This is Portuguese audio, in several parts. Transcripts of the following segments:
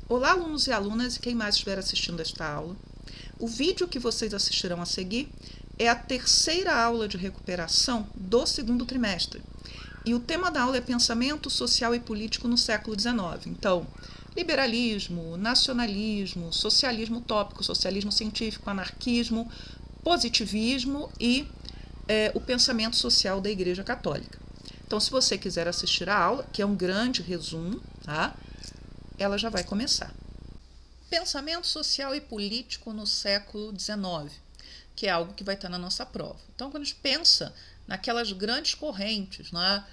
Olá, alunos e alunas e quem mais estiver assistindo esta aula. O vídeo que vocês assistirão a seguir é a terceira aula de recuperação do segundo trimestre. E o tema da aula é pensamento social e político no século XIX. Então, liberalismo, nacionalismo, socialismo utópico, socialismo científico, anarquismo, positivismo e o pensamento social da Igreja Católica. Então, se você quiser assistir a aula, que é um grande resumo, tá? Ela já vai começar. Pensamento social e político no século XIX, que é algo que vai estar na nossa prova. Então, quando a gente pensa naquelas grandes correntes, né,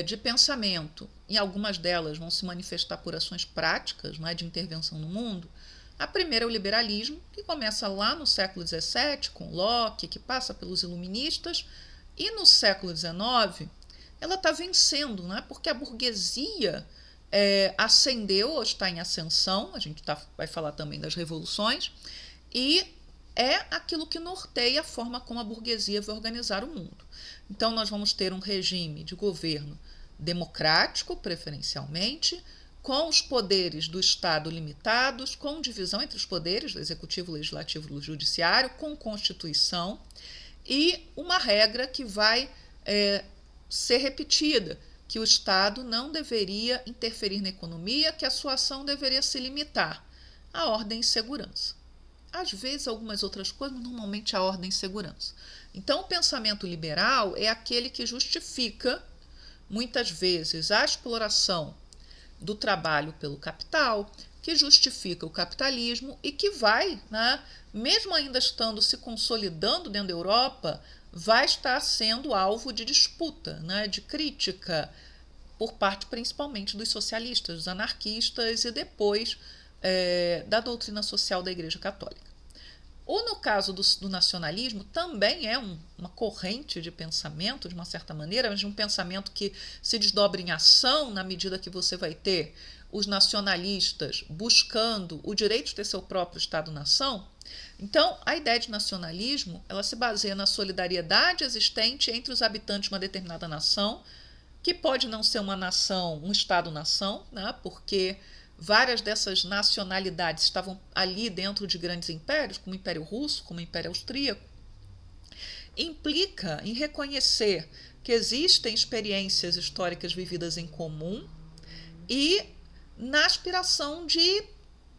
de pensamento, e algumas delas vão se manifestar por ações práticas, né, de intervenção no mundo, a primeira é o liberalismo, que começa lá no século XVII, com Locke, que passa pelos iluministas, e no século XIX ela está vencendo, né, porque a burguesia ascendeu ou está em ascensão, a gente vai falar também das revoluções, e é aquilo que norteia a forma como a burguesia vai organizar o mundo. Então, nós vamos ter um regime de governo democrático, preferencialmente, com os poderes do Estado limitados, com divisão entre os poderes, do executivo, legislativo e judiciário, com constituição, e uma regra que vai ser repetida, que o Estado não deveria interferir na economia, que a sua ação deveria se limitar à ordem e segurança. Às vezes, algumas outras coisas, mas normalmente a ordem e segurança. Então, o pensamento liberal é aquele que justifica, muitas vezes, a exploração do trabalho pelo capital, que justifica o capitalismo e que vai, né, mesmo ainda estando se consolidando dentro da Europa, vai estar sendo alvo de disputa, né, de crítica, por parte principalmente dos socialistas, dos anarquistas e depois da doutrina social da Igreja Católica. Ou no caso do nacionalismo, também é uma corrente de pensamento, de uma certa maneira, mas de um pensamento que se desdobra em ação na medida que você vai ter os nacionalistas buscando o direito de ter seu próprio Estado-nação. Então, a ideia de nacionalismo ela se baseia na solidariedade existente entre os habitantes de uma determinada nação, que pode não ser uma nação, um Estado-nação, né, porque várias dessas nacionalidades estavam ali dentro de grandes impérios, como o Império Russo, como o Império Austríaco, implica em reconhecer que existem experiências históricas vividas em comum e na aspiração de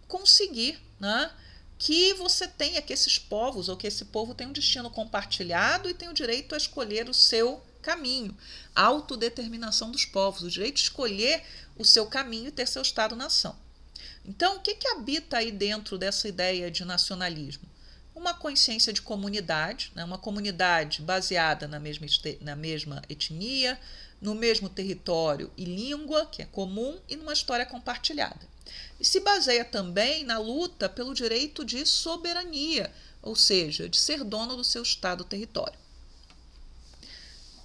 conseguir, né, que você tenha, que esses povos ou que esse povo tenha um destino compartilhado e tenha o direito a escolher o seu caminho, a autodeterminação dos povos, o direito de escolher o seu caminho e ter seu Estado-nação. Então, o que habita aí dentro dessa ideia de nacionalismo? Uma consciência de comunidade, né? Uma comunidade baseada na mesma etnia, no mesmo território e língua, que é comum, e numa história compartilhada. E se baseia também na luta pelo direito de soberania, ou seja, de ser dono do seu estado-território.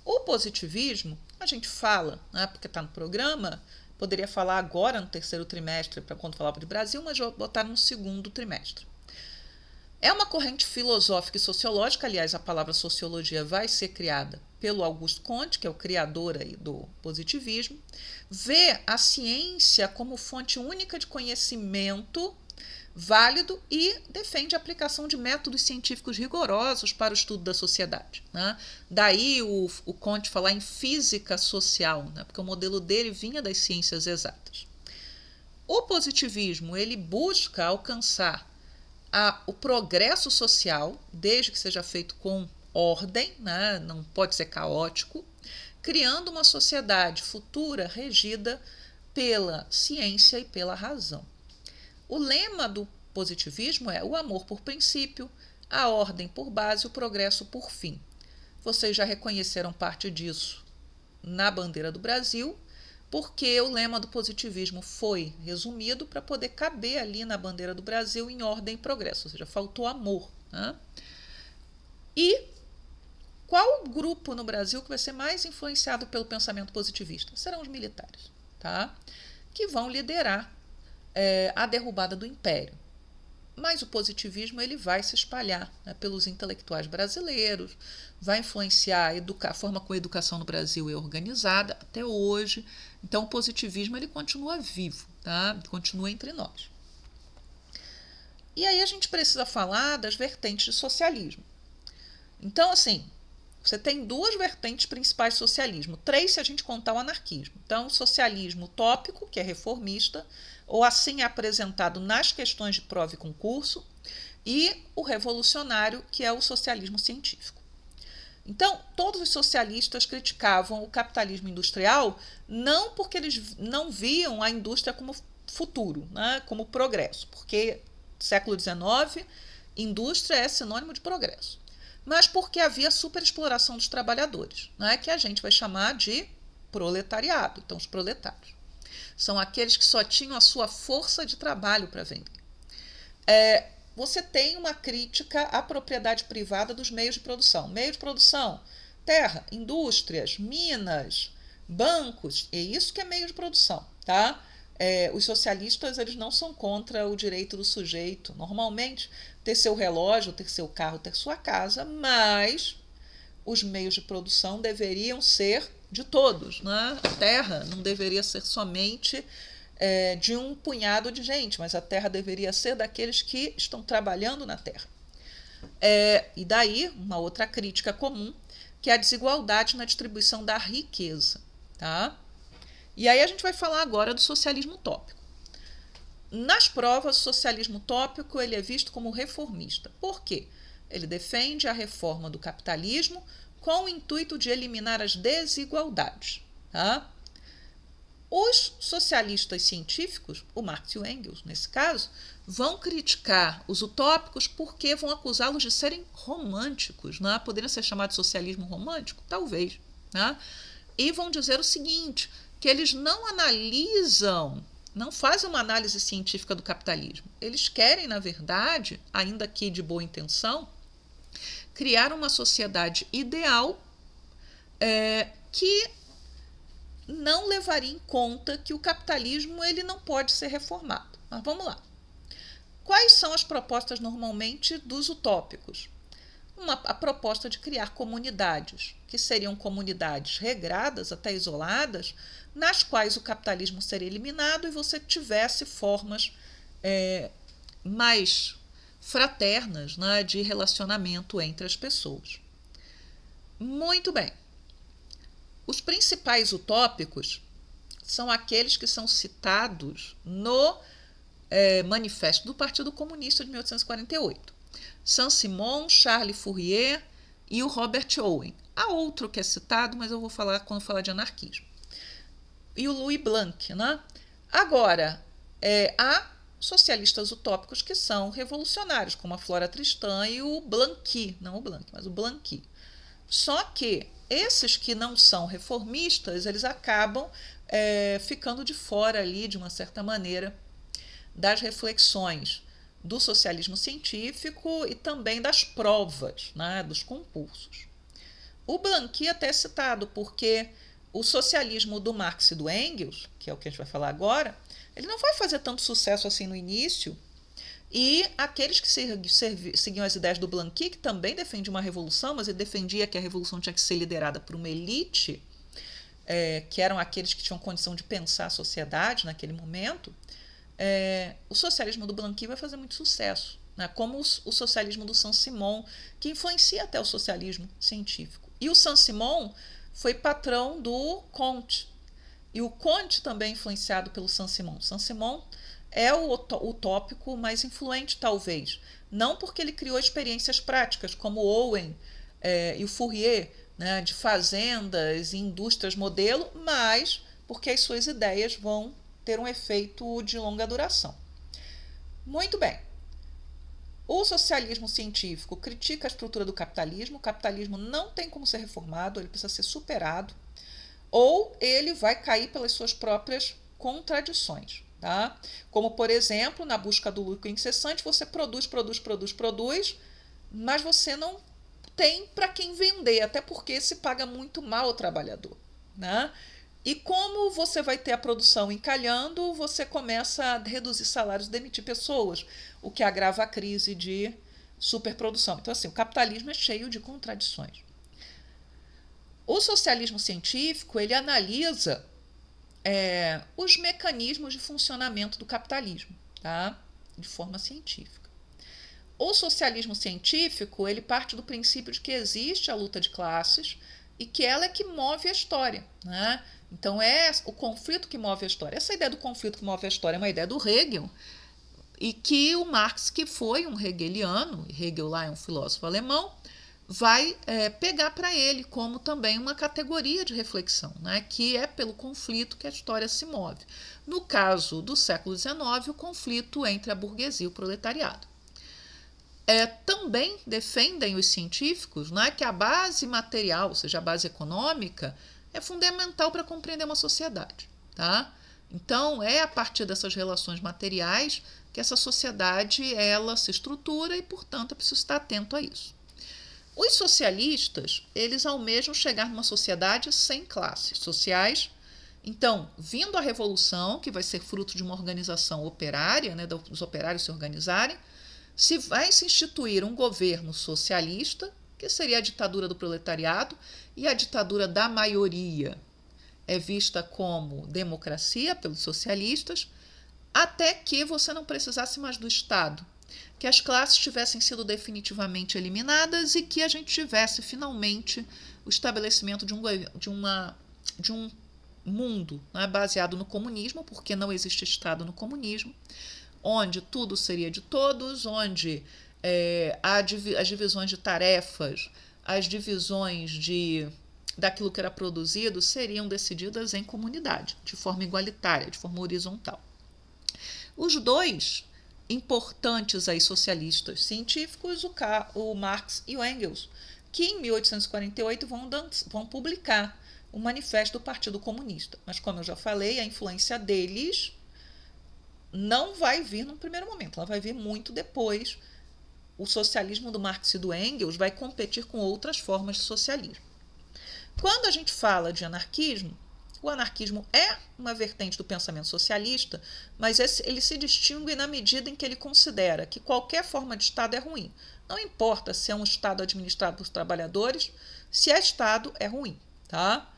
O positivismo, a gente fala, né, porque está no programa, poderia falar agora no terceiro trimestre, para quando falava de Brasil, mas vou botar no segundo trimestre. É uma corrente filosófica e sociológica, aliás, a palavra sociologia vai ser criada pelo Auguste Comte, que é o criador aí do positivismo, vê a ciência como fonte única de conhecimento válido e defende a aplicação de métodos científicos rigorosos para o estudo da sociedade, né? Daí o Comte falar em física social, né? Porque o modelo dele vinha das ciências exatas. O positivismo ele busca alcançar o progresso social, desde que seja feito com ordem, né? Não pode ser caótico, criando uma sociedade futura regida pela ciência e pela razão. O lema do positivismo é o amor por princípio, a ordem por base e o progresso por fim. Vocês já reconheceram parte disso na bandeira do Brasil, porque o lema do positivismo foi resumido para poder caber ali na bandeira do Brasil em ordem e progresso, ou seja, faltou amor, né? E qual grupo no Brasil que vai ser mais influenciado pelo pensamento positivista? Serão os militares, tá? Que vão liderar a derrubada do Império. Mas o positivismo ele vai se espalhar, né, pelos intelectuais brasileiros, vai influenciar a forma como a educação no Brasil é organizada até hoje. Então, o positivismo ele continua vivo, tá? Continua entre nós. E aí a gente precisa falar das vertentes de socialismo. Então, assim, você tem duas vertentes principais do socialismo, três se a gente contar o anarquismo. Então, o socialismo utópico, que é reformista, ou assim é apresentado nas questões de prova e concurso, e o revolucionário, que é o socialismo científico. Então, todos os socialistas criticavam o capitalismo industrial não porque eles não viam a indústria como futuro, né, como progresso, porque século XIX, indústria é sinônimo de progresso, mas porque havia superexploração dos trabalhadores, né, que a gente vai chamar de proletariado. Então, os proletários são aqueles que só tinham a sua força de trabalho para vender. Você tem uma crítica à propriedade privada dos meios de produção. Meio de produção, terra, indústrias, minas, bancos, é isso que é meio de produção, tá? Os socialistas eles não são contra o direito do sujeito, normalmente, ter seu relógio, ter seu carro, ter sua casa, mas os meios de produção deveriam ser de todos, né? A terra não deveria ser somente de um punhado de gente, mas a terra deveria ser daqueles que estão trabalhando na terra. E daí, uma outra crítica comum, que é a desigualdade na distribuição da riqueza. Tá? E aí a gente vai falar agora do socialismo utópico. Nas provas, o socialismo utópico ele é visto como reformista. Por quê? Ele defende a reforma do capitalismo com o intuito de eliminar as desigualdades. Tá? Os socialistas científicos, o Marx e o Engels, nesse caso, vão criticar os utópicos porque vão acusá-los de serem românticos. Né? Poderiam ser chamados de socialismo romântico? Talvez. Né? E vão dizer o seguinte, que eles não analisam, não fazem uma análise científica do capitalismo. Eles querem, na verdade, ainda que de boa intenção, criar uma sociedade ideal que não levaria em conta que o capitalismo ele não pode ser reformado. Mas vamos lá. Quais são as propostas normalmente dos utópicos? A proposta de criar comunidades, que seriam comunidades regradas, até isoladas, nas quais o capitalismo seria eliminado e você tivesse formas mais fraternas, né, de relacionamento entre as pessoas. Muito bem. Os principais utópicos são aqueles que são citados no Manifesto do Partido Comunista de 1848. Saint-Simon, Charles Fourier e o Robert Owen. Há outro que é citado, mas eu vou falar quando falar de anarquismo. E o Louis Blanc. Né? Agora, há socialistas utópicos que são revolucionários, como a Flora Tristan e o Blanqui. Não o Blanc, mas o Blanqui. Só que esses que não são reformistas, eles acabam ficando de fora ali, de uma certa maneira, das reflexões do socialismo científico e também das provas, né, dos concursos. O Blanqui até é citado porque o socialismo do Marx e do Engels, que é o que a gente vai falar agora, ele não vai fazer tanto sucesso assim no início. E aqueles que seguiam as ideias do Blanqui, que também defendia uma revolução, mas ele defendia que a revolução tinha que ser liderada por uma elite, que eram aqueles que tinham condição de pensar a sociedade naquele momento, o socialismo do Blanqui vai fazer muito sucesso, né? Como o socialismo do Saint-Simon, que influencia até o socialismo científico. E o Saint-Simon foi patrão do Comte. E o Comte também é influenciado pelo Saint-Simon. Saint-Simon é o utópico mais influente, talvez. Não porque ele criou experiências práticas, como o Owen e o Fourier, né, de fazendas e indústrias modelo, mas porque as suas ideias vão ter um efeito de longa duração. Muito bem. O socialismo científico critica a estrutura do capitalismo. O capitalismo não tem como ser reformado, ele precisa ser superado, ou ele vai cair pelas suas próprias contradições. Tá? Como, por exemplo, na busca do lucro incessante, você produz, mas você não tem para quem vender, até porque se paga muito mal ao trabalhador. Né? E como você vai ter a produção encalhando, você começa a reduzir salários e demitir pessoas, o que agrava a crise de superprodução. Então, assim, o capitalismo é cheio de contradições. O socialismo científico, ele analisa os mecanismos de funcionamento do capitalismo, tá? De forma científica. O socialismo científico, ele parte do princípio de que existe a luta de classes e que ela é que move a história, né? Então é o conflito que move a história. Essa ideia do conflito que move a história é uma ideia do Hegel, e que o Marx, que foi um hegeliano, Hegel lá é um filósofo alemão, vai pegar para ele como também uma categoria de reflexão, né, que é pelo conflito que a história se move. No caso do século XIX, o conflito entre a burguesia e o proletariado. Também defendem os científicos, né, que a base material, ou seja, a base econômica, é fundamental para compreender uma sociedade. Tá? Então, é a partir dessas relações materiais que essa sociedade ela se estrutura e, portanto, é preciso estar atento a isso. Os socialistas, eles almejam chegar numa sociedade sem classes sociais. Então, vindo a revolução, que vai ser fruto de uma organização operária, né, dos operários se organizarem, vai se instituir um governo socialista, que seria a ditadura do proletariado, e a ditadura da maioria é vista como democracia pelos socialistas, até que você não precisasse mais do Estado, que as classes tivessem sido definitivamente eliminadas e que a gente tivesse finalmente o estabelecimento de um mundo, né, baseado no comunismo, porque não existe Estado no comunismo, onde tudo seria de todos, onde as divisões de tarefas, as divisões daquilo que era produzido seriam decididas em comunidade, de forma igualitária, de forma horizontal. Os dois importantes aí socialistas científicos, o Marx e o Engels, que em 1848 vão publicar o Manifesto do Partido Comunista. Mas, como eu já falei, a influência deles não vai vir num primeiro momento, ela vai vir muito depois. O socialismo do Marx e do Engels vai competir com outras formas de socialismo. Quando a gente fala de anarquismo, o anarquismo é uma vertente do pensamento socialista, mas ele se distingue na medida em que ele considera que qualquer forma de Estado é ruim. Não importa se é um Estado administrado por trabalhadores, se é Estado, é ruim. Tá?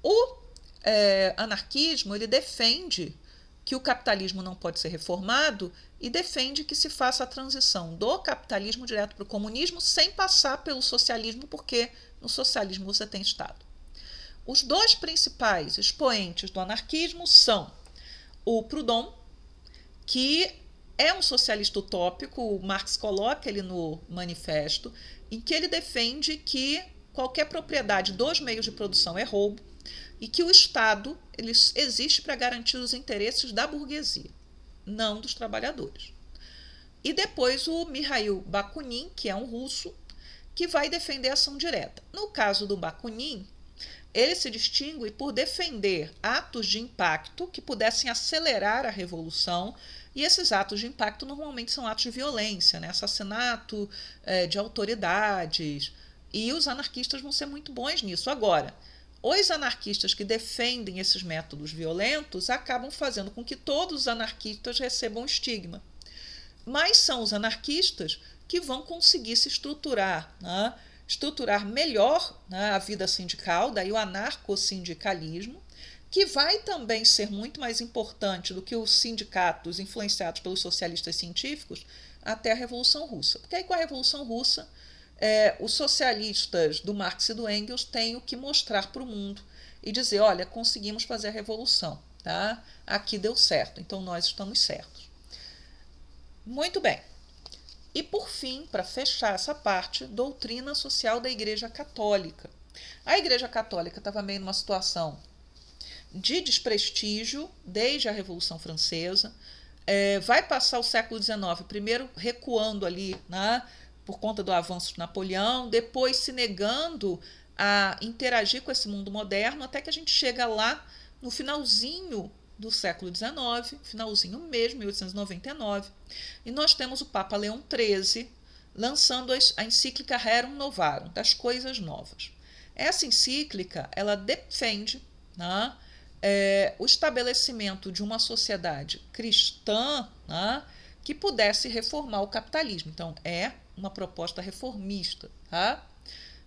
O anarquismo ele defende que o capitalismo não pode ser reformado e defende que se faça a transição do capitalismo direto para o comunismo sem passar pelo socialismo, porque no socialismo você tem Estado. Os dois principais expoentes do anarquismo são o Proudhon, que é um socialista utópico, o Marx coloca ele no manifesto, em que ele defende que qualquer propriedade dos meios de produção é roubo e que o Estado ele existe para garantir os interesses da burguesia, não dos trabalhadores. E depois o Mikhail Bakunin, que é um russo, que vai defender a ação direta. No caso do Bakunin, ele se distingue por defender atos de impacto que pudessem acelerar a revolução, e esses atos de impacto normalmente são atos de violência, né? Assassinato de autoridades, e os anarquistas vão ser muito bons nisso. Agora, os anarquistas que defendem esses métodos violentos acabam fazendo com que todos os anarquistas recebam estigma. Mas são os anarquistas que vão conseguir se estruturar, né? Estruturar melhor, né, a vida sindical, daí o anarcossindicalismo, que vai também ser muito mais importante do que os sindicatos influenciados pelos socialistas científicos até a Revolução Russa. Porque aí com a Revolução Russa, os socialistas do Marx e do Engels têm o que mostrar para o mundo e dizer, olha, conseguimos fazer a revolução, tá? Aqui deu certo, então nós estamos certos. Muito bem. E, por fim, para fechar essa parte, doutrina social da Igreja Católica. A Igreja Católica estava meio numa situação de desprestígio desde a Revolução Francesa. Vai passar o século XIX, primeiro recuando ali, né, por conta do avanço de Napoleão, depois se negando a interagir com esse mundo moderno, até que a gente chega lá no finalzinho do século XIX, finalzinho mesmo, 1899, e nós temos o Papa Leão XIII lançando a encíclica Rerum Novarum, das coisas novas. Essa encíclica, ela defende, né, o estabelecimento de uma sociedade cristã, né, que pudesse reformar o capitalismo. Então, é uma proposta reformista. Tá?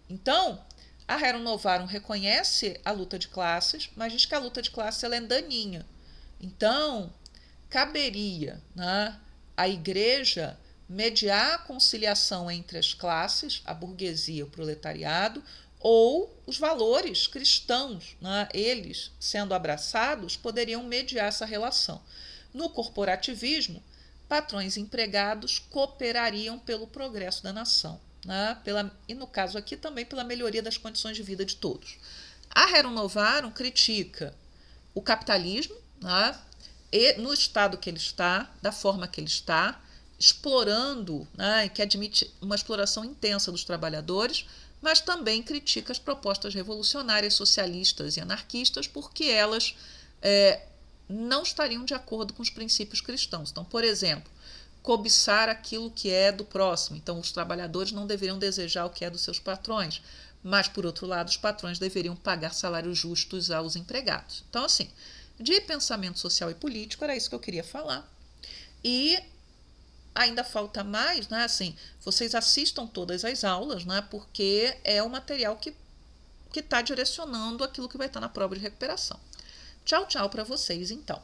Então, a Rerum Novarum reconhece a luta de classes, mas diz que a luta de classes ela é daninha. Então, caberia, né, a igreja mediar a conciliação entre as classes, a burguesia e o proletariado, ou os valores cristãos, né, eles, sendo abraçados, poderiam mediar essa relação. No corporativismo, patrões e empregados cooperariam pelo progresso da nação. Né, e no caso aqui também pela melhoria das condições de vida de todos. A Rerum Novarum critica o capitalismo, né, e no estado que ele está, da forma que ele está, explorando, né, que admite uma exploração intensa dos trabalhadores, mas também critica as propostas revolucionárias, socialistas e anarquistas, porque elas não estariam de acordo com os princípios cristãos. Então, por exemplo, cobiçar aquilo que é do próximo. Então, os trabalhadores não deveriam desejar o que é dos seus patrões, mas, por outro lado, os patrões deveriam pagar salários justos aos empregados. Então, assim, de pensamento social e político, era isso que eu queria falar. E ainda falta mais, né? Assim, vocês assistam todas as aulas, né? Porque é o material que está direcionando aquilo que vai estar na prova de recuperação. Tchau, tchau para vocês, então.